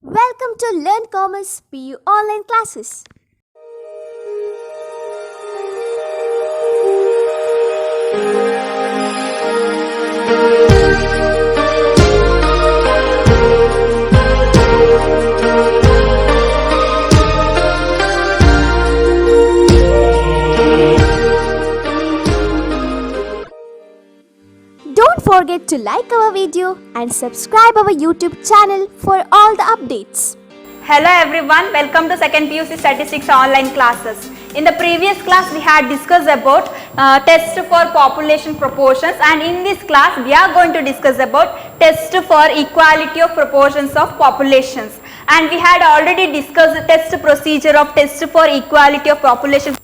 Welcome to Learn Commerce PU online classes. Don't forget to like our video and subscribe our YouTube channel for all the updates. Hello everyone, welcome to second PUC Statistics online classes. In the previous class we had discussed about test for population proportions, and in this class we are going to discuss about test for equality of proportions of populations. And we had already discussed the test procedure of test for equality of population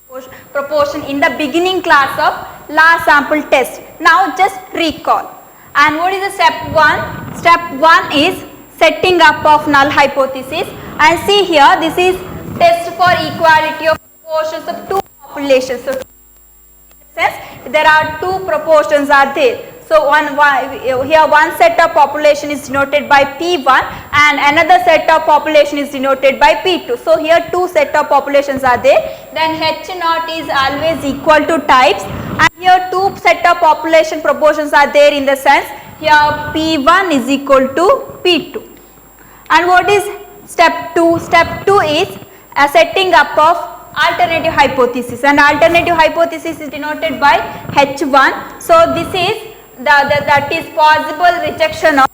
proportion in the beginning class of last sample test. Now just recall. And what is the step 1? Step 1 is setting up of null hypothesis, and see here this is test for equality of proportions of two populations. So there are two proportions are there. So here one set of population is denoted by P1 and another set of population is denoted by P2. So here two set of populations are there. Then H naught is always equal to types, and here two set of population proportions are there in the sense here P1 is equal to P2. And what is step 2? Step 2 is a setting up of alternative hypothesis, and alternative hypothesis is denoted by H1. So this is that is possible rejection of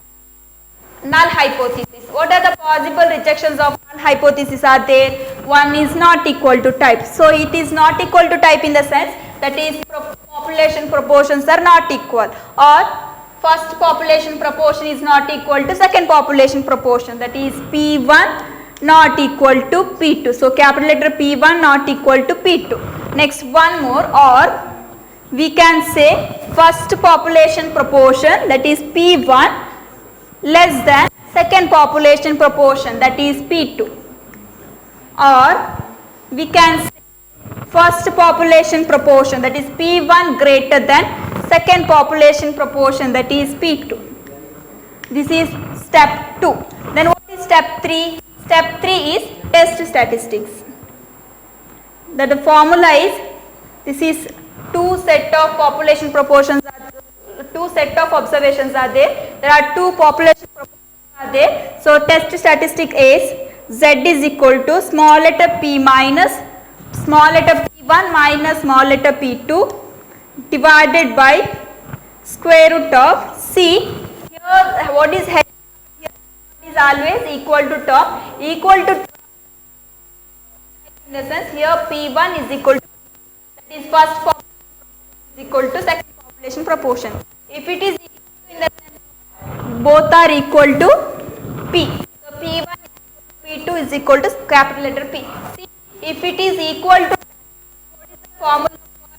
null hypothesis. What are the possible rejections of null hypothesis are there? One is not equal to type. So it is not equal to type in the sense that is population proportions are not equal, or first population proportion is not equal to second population proportion, that is P1 not equal to P2. So capital letter P1 not equal to P2. Next one more, or we can say first population proportion, that is P1 less than second population proportion, that is P2. Or we can say first population proportion, that is P1 greater than second population proportion, that is P2. This is step 2. Then what is step 3? Step 3 is test statistics. That the formula is, this is two set of population proportions are, two set of observations are there. There are two population proportions are there. So test statistic is Z is equal to small letter P minus small letter P1 minus small letter P2 divided by square root of C. Here what is H? Here is always equal to term, equal to in the sense here P1 is equal to, that is first population is equal to second population proportion. If it is equal to, in the sense both are equal to P. So P1 P2 is equal to capital letter P. See, if it is equal to, what is the formula for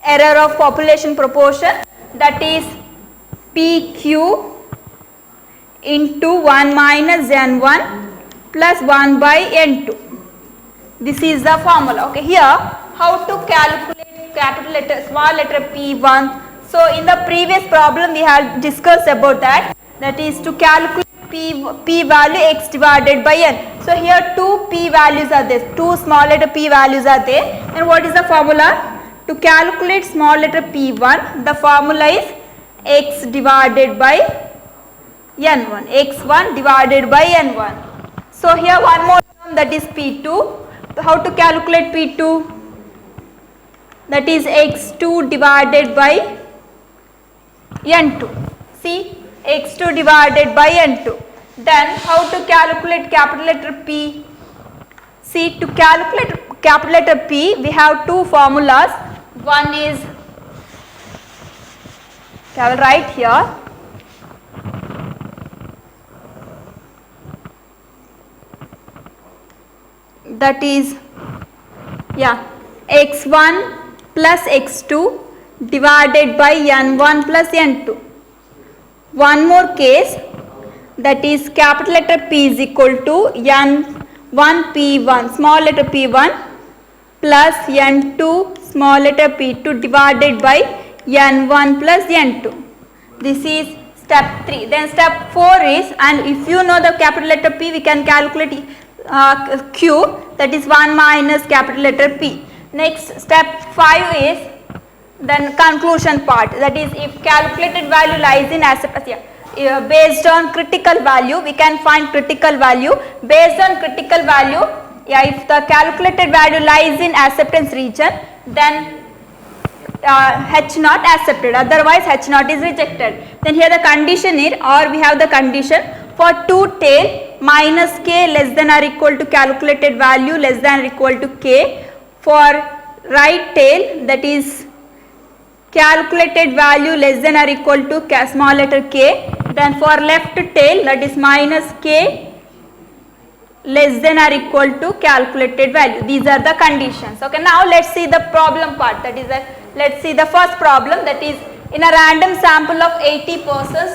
error of population proportion? That is PQ into 1 minus N1 plus 1 by N2. This is the formula. Okay, here how to calculate capital letter, small letter P1. So in the previous problem we had discussed about that. That is to calculate P value x divided by n. So here two P values are there. Two small letter P values are there. And what is the formula? To calculate small letter P1, the formula is x divided by n1. x1 divided by n1. So here one more term, that is P2. How to calculate P2? That is x2 divided by n2. See, x2 divided by n2. Then how to calculate capital letter P? See, to calculate capital letter P we have two formulas. One is, I will write here, that is x1 plus x2 divided by n1 plus n2. One more case, that is capital letter P is equal to n1 P1 small letter P1 plus n2 small letter P2 divided by n1 plus n2. This is step 3. Then step 4 is, and if you know the capital letter P, we can calculate Q, that is 1 minus capital letter P. Next step 5 is then conclusion part, that is if calculated value lies in based on critical value, we can find critical value. Based on critical value, if the calculated value lies in acceptance region, then H naught accepted, otherwise H naught is rejected. Then here the condition is, or we have the condition for 2 tail minus k less than or equal to calculated value less than or equal to k. For right tail, that is calculated value less than or equal to small letter k. Then for left tail, that is minus k less than or equal to calculated value. These are the conditions. Okay, now let's see the problem part, that is let's see the first problem, that is in a random sample of 80 persons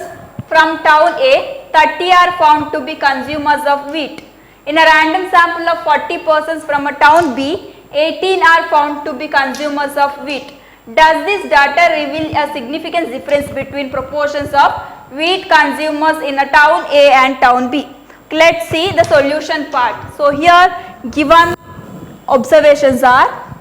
from town A, 30 are found to be consumers of wheat. In a random sample of 40 persons from a town B, 18 are found to be consumers of wheat. Does this data reveal a significant difference between proportions of wheat consumers in a town A and town B? Let's see the solution part. So here given observations are,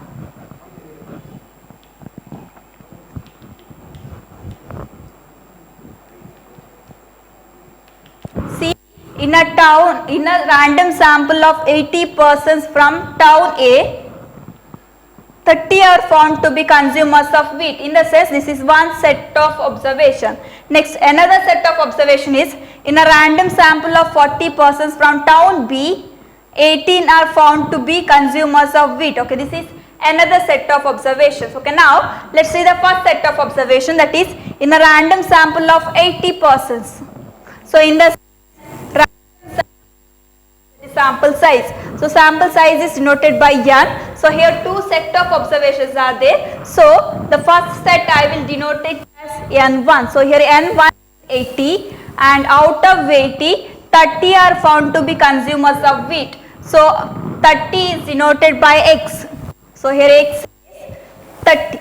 see, in a town, in a random sample of 80 persons from town A, 30 are found to be consumers of wheat. In the sense, this is one set of observation. Next, another set of observation is, in a random sample of 40 persons from town B, 18 are found to be consumers of wheat. Okay, this is another set of observations. Okay, now let's see the first set of observation, that is in a random sample of 80 persons. So in the sample size, so sample size is denoted by n. So here two set of observations are there. So the first set I will denote it as n1. So here n1 is 80, and out of 80, 30 are found to be consumers of wheat. So 30 is denoted by x. So here x is 30.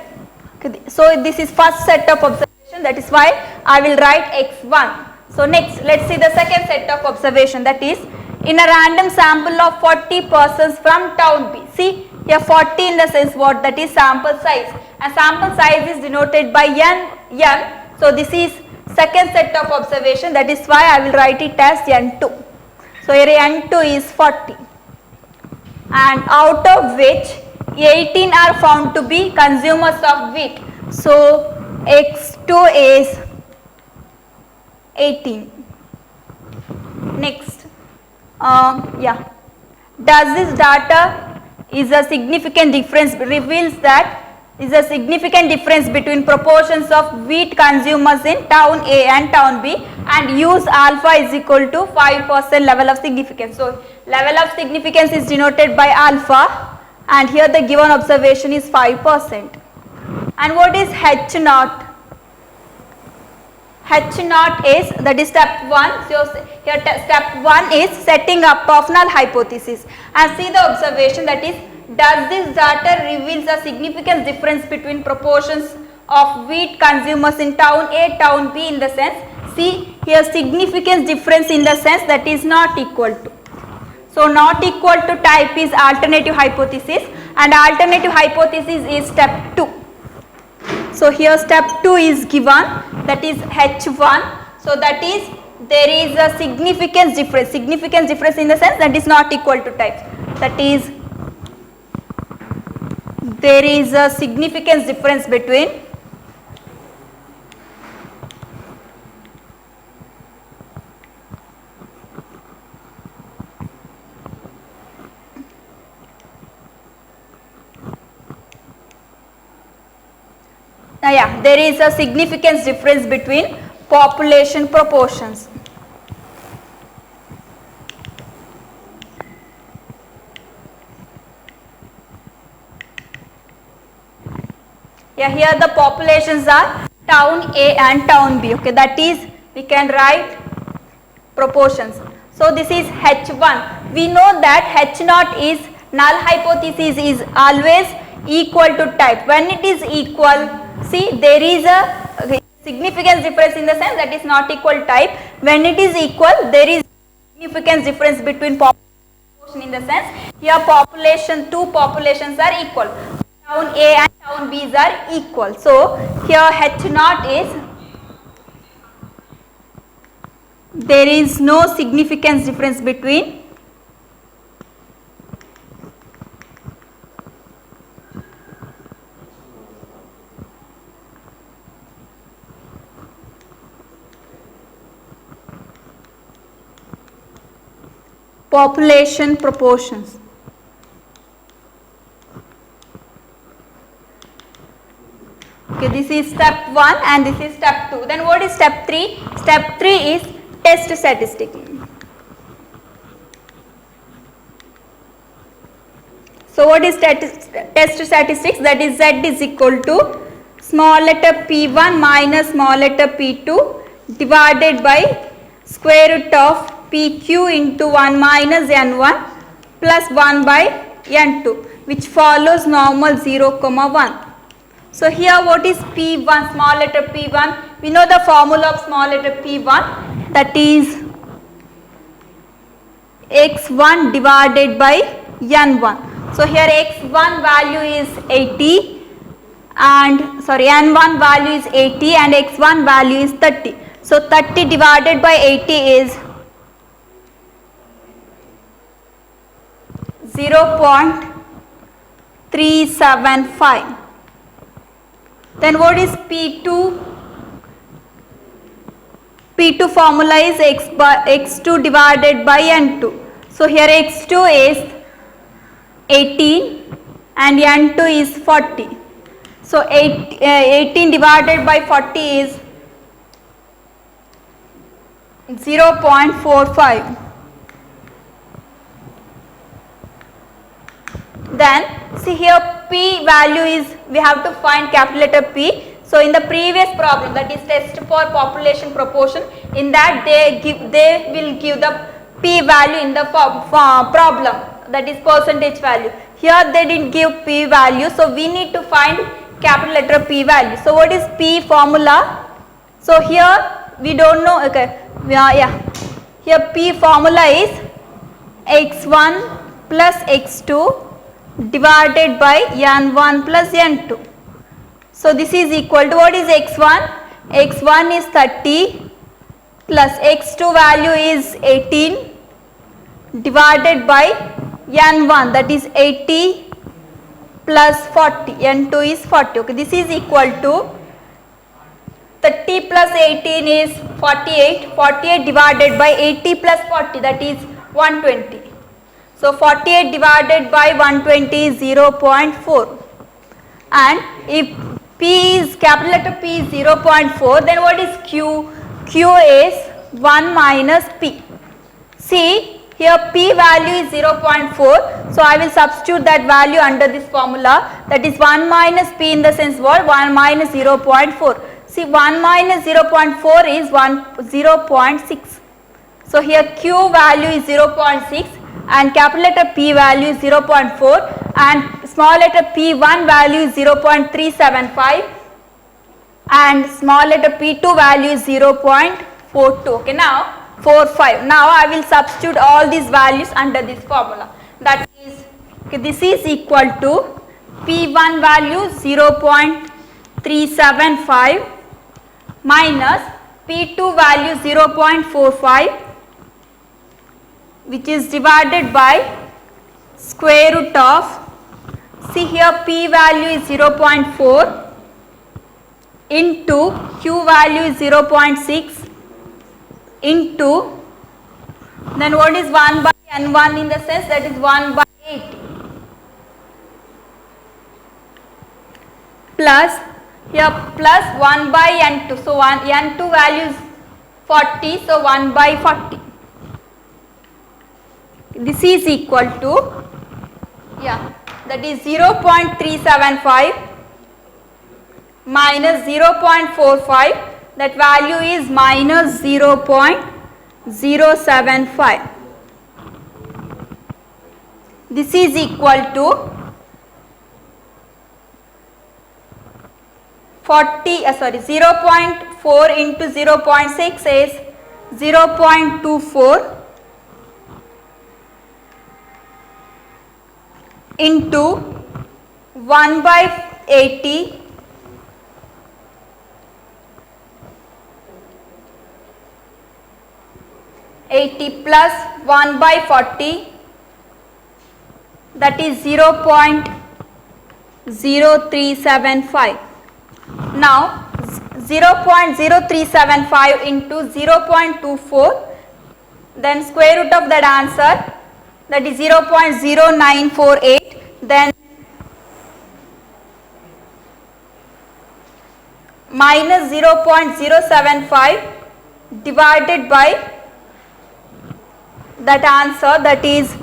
Okay. So this is first set of observation, that is why I will write x1. So next, let's see the second set of observation, that is in a random sample of 40 persons from town B. See here 40 in the sense what, that is sample size, and sample size is denoted by n. So this is second set of observation, that is why I will write it as n2. So here n2 is 40, and out of which 18 are found to be consumers of wheat. So x2 is 18. Next, does this data is a significant difference, reveals that is a significant difference between proportions of wheat consumers in town A and town B, and use alpha is equal to 5% level of significance. So level of significance is denoted by alpha, and here the given observation is 5%. And what is H naught? H naught is, that is step 1. So here step 1 is setting up of null hypothesis, and see the observation, that is does this data reveals a significant difference between proportions of wheat consumers in town A, town B, in the sense, see here significant difference in the sense that is not equal to. So not equal to type is alternative hypothesis, and alternative hypothesis is step 2. So here step 2 is given, that is H1. So that is there is a significant difference in the sense that is not equal to type, that is there is a significant difference between there is a significant difference between population proportions. Here the populations are town A and town B. Okay, that is we can write proportions. So this is H1. We know that H naught is null hypothesis is always equal to type. When it is equal, see there is a significance difference in the sense that is not equal type. When it is equal, there is significance difference between population in the sense here population, two populations are equal. Town A and town B's are equal. So here H naught is, there is no significance difference between population proportions. Okay, this is step 1 and this is step 2. Then what is step 3? Step 3 is test statistic. So what is test statistics? That is Z is equal to small letter P1 minus small letter P2 divided by square root of PQ into 1 minus N1 plus 1 by N2, which follows normal 0, 1. So here what is P1, small letter P1? We know the formula of small letter P1, that is x1 divided by N1. So here x1 value is 80 and N1 value is 80 and x1 value is 30. So 30 divided by 80 is 0.375. Then what is P2? P2 formula is x2 divided by N2. So here x2 is 18 and N2 is 40. So 18 divided by 40 is 0.45. Then see here P value is, we have to find capital letter P. So in the previous problem, that is test for population proportion, in that they will give the P value in the problem, that is percentage value. Here they didn't give P value, so we need to find capital letter P value. So what is P formula? So here we don't know. Okay, here P formula is x1 plus x2 divided by N1 plus N2. So this is equal to, what is x1? x1 is 30 plus x2 value is 18 divided by N1, that is 80 plus 40, N2 is 40. Okay, this is equal to 30 plus 18 is 48, 48 divided by 80 plus 40, that is 120. So 48 divided by 120 is 0.4. And if P is, capital letter P is 0.4, then what is Q? Q is 1 minus P. See here P value is 0.4. So I will substitute that value under this formula, that is 1 minus P in the sense what? 1 minus 0.4. See 1 minus 0.4 is 0.6. So here Q value is 0.6 and capital letter P value is 0.4 and small letter P1 value is 0.375 and small letter P2 value is 0.42. Okay, now 45. Now I will substitute all these values under this formula. That is, okay, this is equal to P1 value 0.375 minus P2 value 0.45, which is divided by square root of, see here P value is 0.4 into Q value is 0.6 into, then what is 1 by N1 in the sense, that is 1 by 80 plus here plus 1 by N2. So N2 value is 40, so 1 by 40. This is equal to, that is 0.375 minus 0.45, that value is minus 0.075. This is equal to 0.45 0.4 into 0.6 is 0.24 into 1 by 80 plus 1 by 40, that is 0.0375. Now 0.0375 into 0.24, then square root of that answer, that is 0.0948, then minus 0.075 divided by that answer, that is,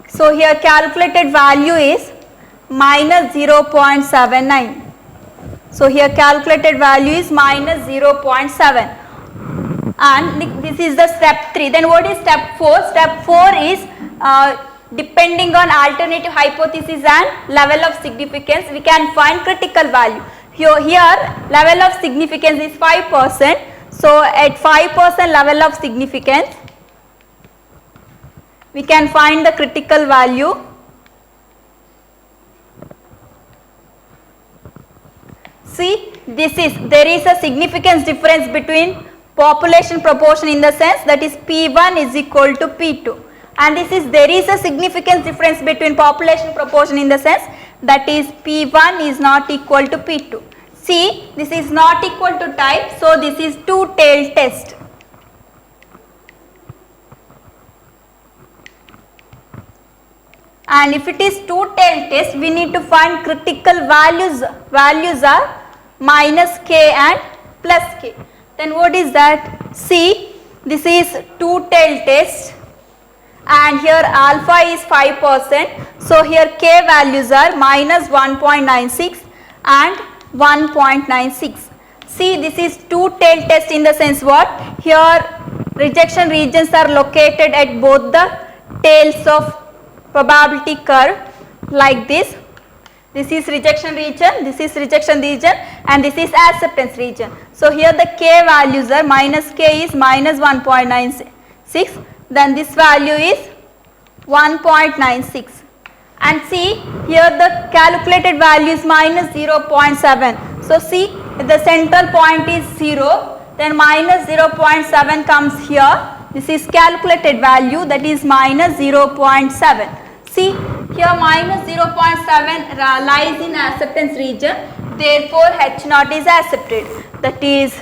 so here calculated value is minus 0.79. So here calculated value is minus 0.7, and this is the step 3. Then what is step 4? Step 4 is depending on alternative hypothesis and level of significance, we can find critical value. Here level of significance is 5%. So at 5% level of significance, we can find the critical value. See, there is a significance difference between population proportion in the sense that is P1 is equal to P2, and there is a significance difference between population proportion in the sense that is P1 is not equal to P2. See, this is not equal to type, so this is two-tailed test. And if it is two-tailed test, we need to find critical values. Values are minus k and plus k. Then what is that? See, this is two-tailed test, and here alpha is 5%. So here k values are minus 1.96 and 1.96. See, this is two-tailed test in the sense what? Here rejection regions are located at both the tails of probability curve like this. This is rejection region, this is rejection region, and this is acceptance region. So here the k values are minus k is minus 1.96, then this value is 1.96. And see, here the calculated value is minus 0.7. So see, the central point is 0, then minus 0.7 comes here. This is calculated value, that is minus 0.7. See, here minus 0.7 lies in acceptance region, therefore H naught is accepted. That is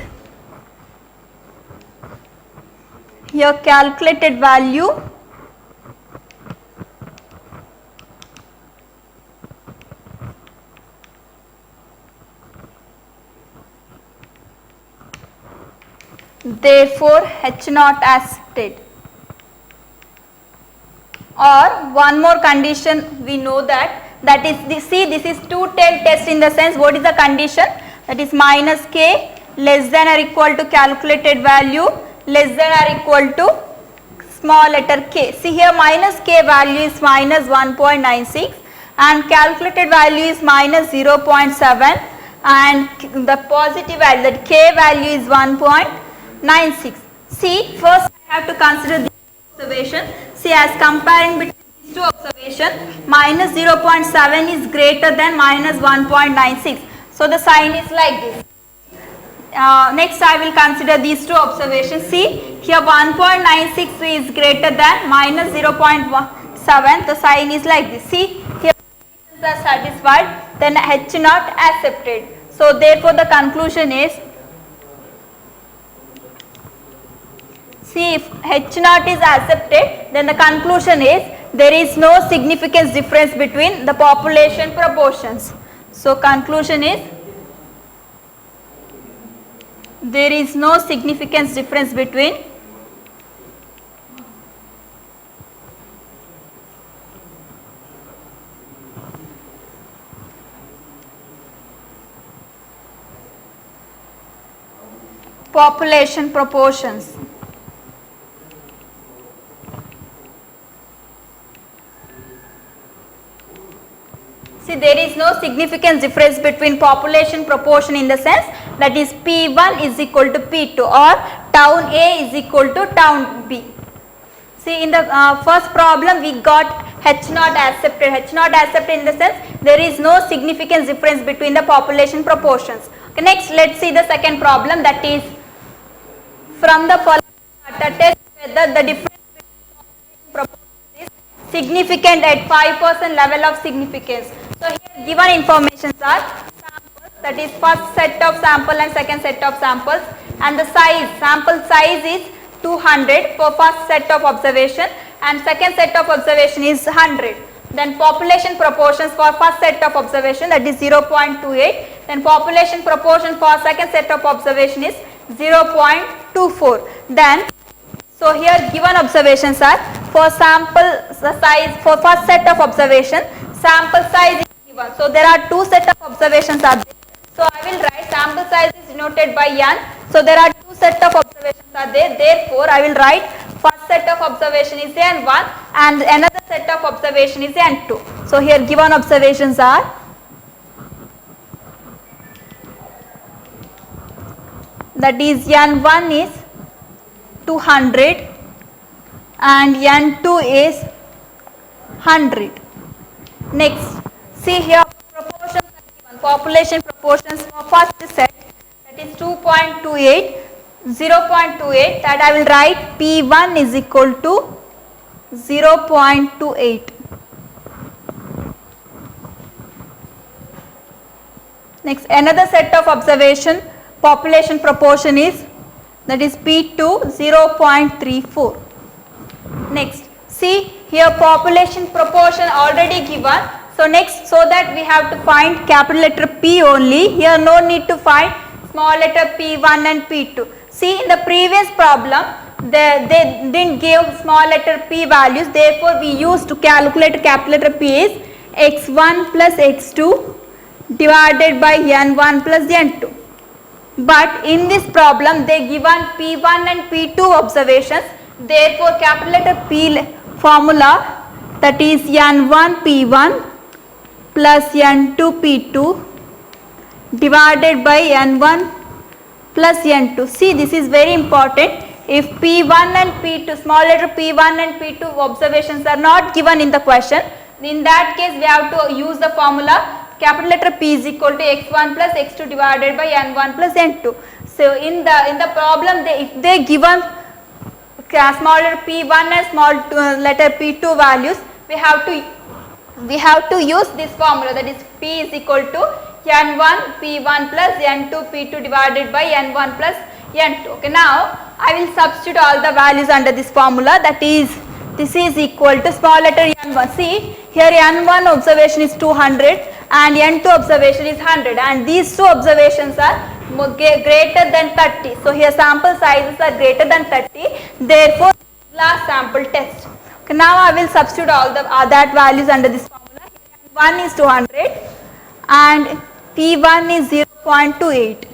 here calculated value therefore H naught accepted. Or one more condition we know that is this, see, this is two-tailed test in the sense what is the condition, that is minus k less than or equal to calculated value less than or equal to small letter k. See, here minus k value is minus 1.96 and calculated value is minus 0.7, and the positive value, that k value is 1.96. See, first I have to consider this observation. See, as comparing between these two observations, minus 0.7 is greater than minus 1.96. So the sign is like this. Next I will consider these two observations. See, here 1.96 is greater than minus 0.7. The sign is like this. See, here are satisfied, then H naught accepted. So therefore the conclusion is, see, if H naught is accepted, then the conclusion is there is no significance difference between the population proportions. So conclusion is there is no significance difference between population proportions. See, there is no significant difference between population proportion in the sense that is P1 is equal to P2 or town A is equal to town B. See, in the first problem we got H not accepted. H not accepted in the sense there is no significant difference between the population proportions. Okay, next let's see the second problem, that is from the following data test whether the difference between population proportions is significant at 5% level of significance. So here given informations are samples, that is first set of sample and second set of samples, and the size, sample size is 200 for first set of observation and second set of observation is 100. Then population proportions for first set of observation, that is 0.28. Then population proportion for second set of observation is 0.24. Then so here given observations are for sample size for first set of observation, sample size is given. So there are two set of observations are there. So I will write sample size is denoted by n. So there are two set of observations are there. Therefore I will write first set of observation is n1 and another set of observation is n2. So here given observations are that is n1 is 200 and n2 is 100. Next, see here proportions are given. Population proportions for first set, that is 2.28, 0.28, that I will write P1 is equal to 0.28. Next, another set of observation population proportion is, that is P2 0.34. Next, see here population proportion already given. So next, so that we have to find capital letter P only. Here no need to find small letter P1 and P2. See in the previous problem they didn't give small letter P values. Therefore we used to calculate capital letter P is x1 plus x2 divided by n1 plus n2. But in this problem they given P1 and P2 observations. Therefore capital letter P formula, that is n1 P1 plus n2 P2 divided by n1 plus n2. See, this is very important. If P1 and P2, small letter P1 and P2 observations are not given in the question, in that case we have to use the formula capital letter P is equal to x1 plus x2 divided by n1 plus n2. So in the problem if they given small letter P1 and small letter P2 values, we have to use this formula, that is P is equal to n1 P1 plus n2 P2 divided by n1 plus n2. Okay, now I will substitute all the values under this formula, that is this is equal to small letter n1. See here n1 observation is 200 and n2 observation is 100 and these two observations are greater than 30. So here sample sizes are greater than 30. Therefore last sample test. Okay, now I will substitute all the that values under this formula. Here n1 is 200 and P1 is 0.28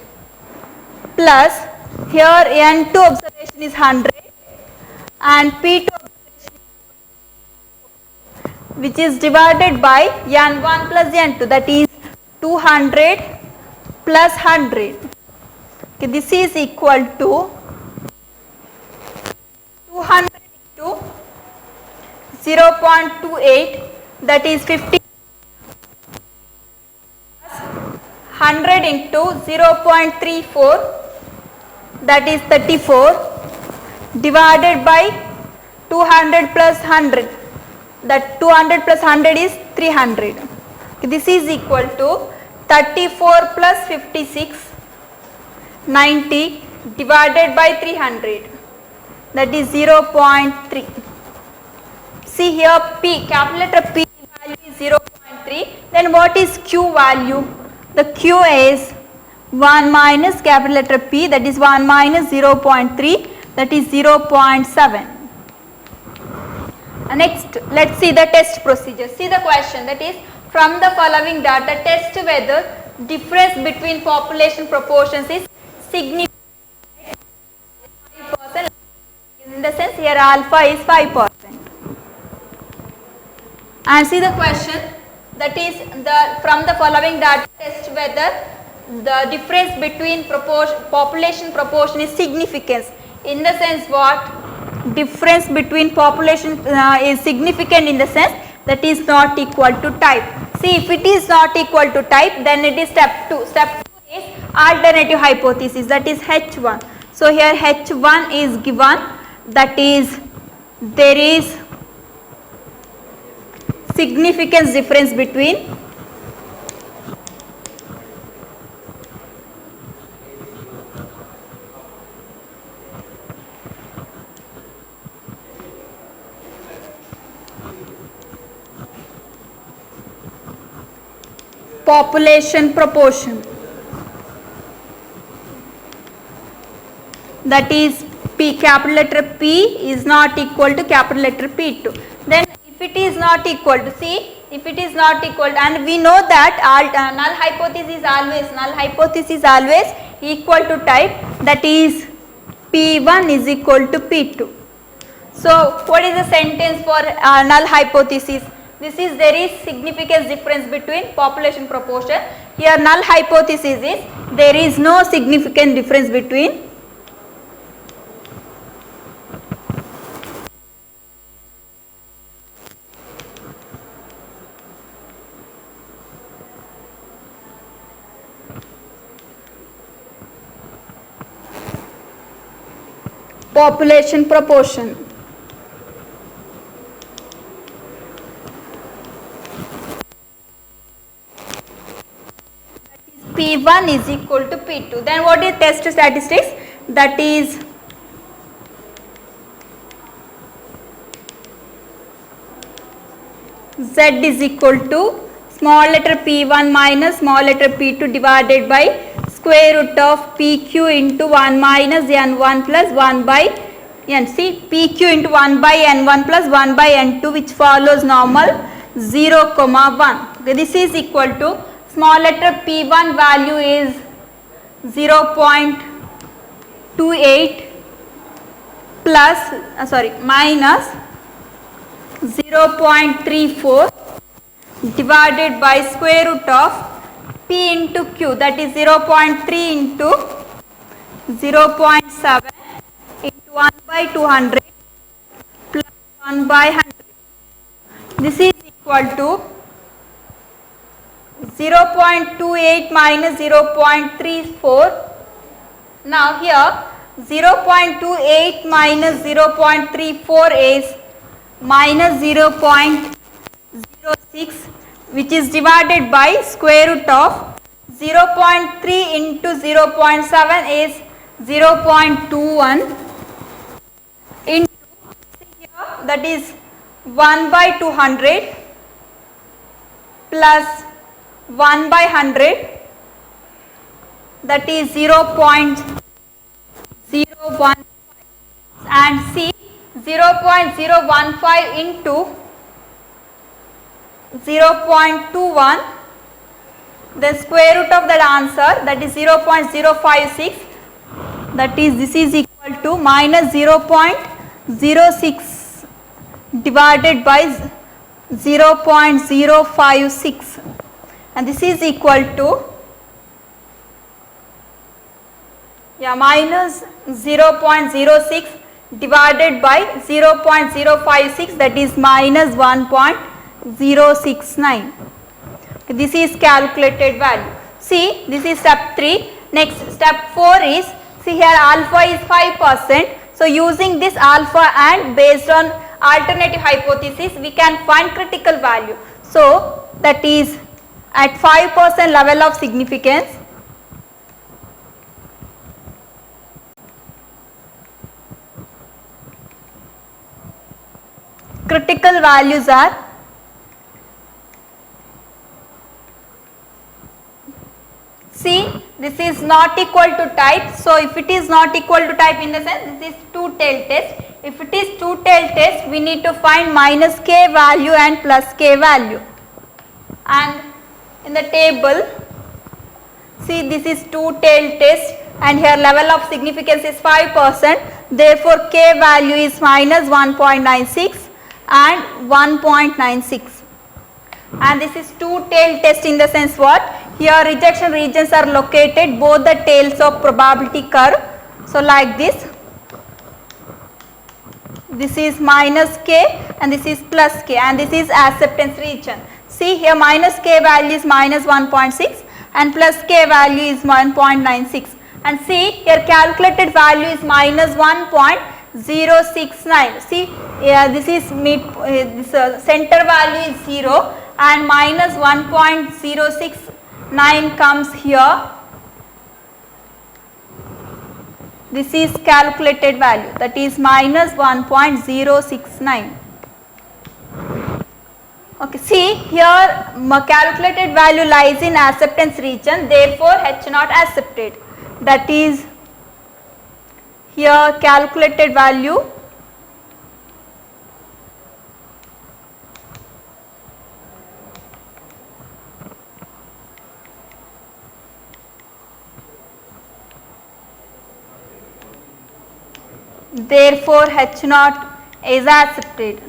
plus here n2 observation is 100 and P2 observation which is divided by n1 plus n2, that is 200 plus 100. Okay, this is equal to 200 into 0.28, that is 50 plus 100 into 0.34, that is 34 divided by 200 plus 100, that 200 plus 100 is 300. Okay, this is equal to 34 plus 56, 90 divided by 300, that is 0.3. See here P, capital letter P value is 0.3. Then what is Q value? The Q is 1 minus capital letter P, that is 1 minus 0.3, that is 0.7. Next, let's see the test procedure. See the question, that is from the following data test whether difference between population proportions is significant. 5%, in the sense here alpha is 5%. And see the question, that is from the following data test whether the difference between population proportion is significant. In the sense what? Difference between population is significant in the sense that is not equal to type. See, if it is not equal to type, then it is step 2. Step 2 is alternative hypothesis, that is H1. So here H1 is given, that is there is significance difference between population proportion, that is P, capital letter P is not equal to capital letter P2. Then if it is not equal to, see, if it is not equal to, and we know that null hypothesis is always equal to type, that is P1 is equal to P2. So what is the sentence for null hypothesis? This is there is significant difference between population proportion. Here null hypothesis is there is no significant difference between population proportion. P1 is equal to P2. Then what is test statistics? That is Z is equal to small letter P1 minus small letter P2 divided by square root of PQ into 1 minus N1 plus 1 by N. See, PQ into 1 by N1 plus 1 by N2, which follows normal 0, 1. Okay, this is equal to small letter P1 value is 0.28 plus minus 0.34 divided by square root of P into Q, that is 0.3 into 0.7 into 1 by 200 plus 1 by 100. This is equal to 0.28 minus 0.34. Now here 0.28 minus 0.34 is minus 0.06, which is divided by square root of 0.3 into 0.7 is 0.21 into, see here, that is 1 by 200 plus 1 by 100, that is 0.015, and C 0.015 into 0.21, the square root of that answer, that is 0.056, that is this is equal to minus 0.06 divided by 0.056, and this is equal to minus 0.06 divided by 0.056, that is minus 1.069. This is calculated value. See, this is step 3. Next step 4 is, see here alpha is 5%. So using this alpha and based on alternative hypothesis we can find critical value. So that is at 5% level of significance, critical values are see, this is not equal to type. So if it is not equal to type, in the sense this is two-tailed test. If it is two-tailed test, we need to find minus k value and plus k value. And in the table, see, this is two-tailed test and here level of significance is 5%. Therefore k value is minus 1.96 and 1.96. and this is two-tailed test in the sense what? Here rejection regions are located both the tails of probability curve. So like this. This is minus k and this is plus k, and this is acceptance region. See here minus k value is minus 1.6 and plus k value is 1.96, and see here calculated value is minus 1.069. See this is center value is 0 and minus 1.069 comes here. This is calculated value, that is minus 1.069. Okay, see here calculated value lies in acceptance region, therefore H not accepted. That is here calculated value therefore H naught is accepted.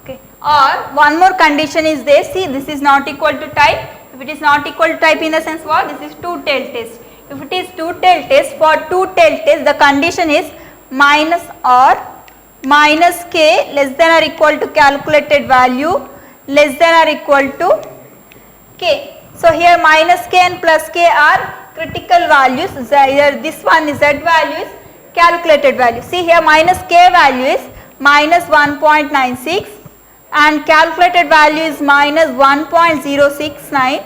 Okay. Or one more condition is there. See, this is not equal to type. If it is not equal to type in the sense what? This is two-tailed test. If it is two-tailed test, for two-tailed test the condition is minus or minus k less than or equal to calculated value less than or equal to k. So here minus k and plus k are critical values. Here this one is z value is calculated value. See here minus k value is minus 1.96 and calculated value is minus 1.069,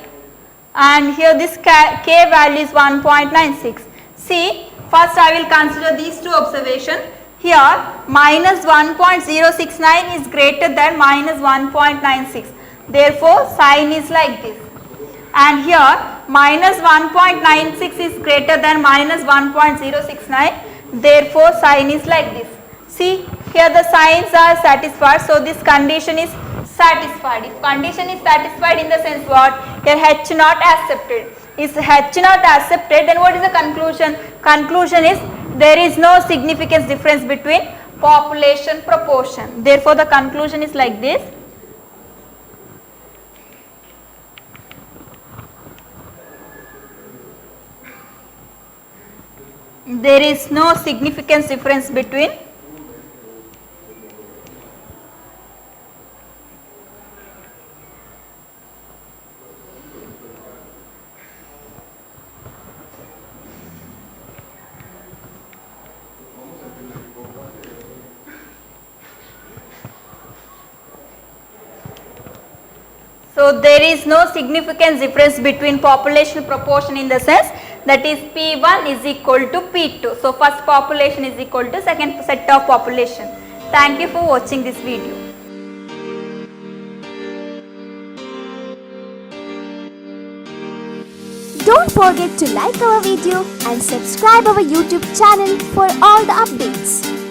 and here this k value is 1.96. See, first I will consider these two observations. Here minus 1.069 is greater than minus 1.96, therefore sign is like this, and here minus 1.96 is greater than minus 1.069, therefore sign is like this. See, here the signs are satisfied, so this condition is satisfied. If condition is satisfied in the sense what? Here H not accepted. Is H not accepted, then what is the conclusion? Conclusion is there is no significant difference between population proportion. Therefore the conclusion is like this. There is no significant difference between significant difference between population proportion in the sense that is P1 is equal to P2. So first population is equal to second set of population. Thank you for watching this video. Don't forget to like our video and subscribe our YouTube channel for all the updates.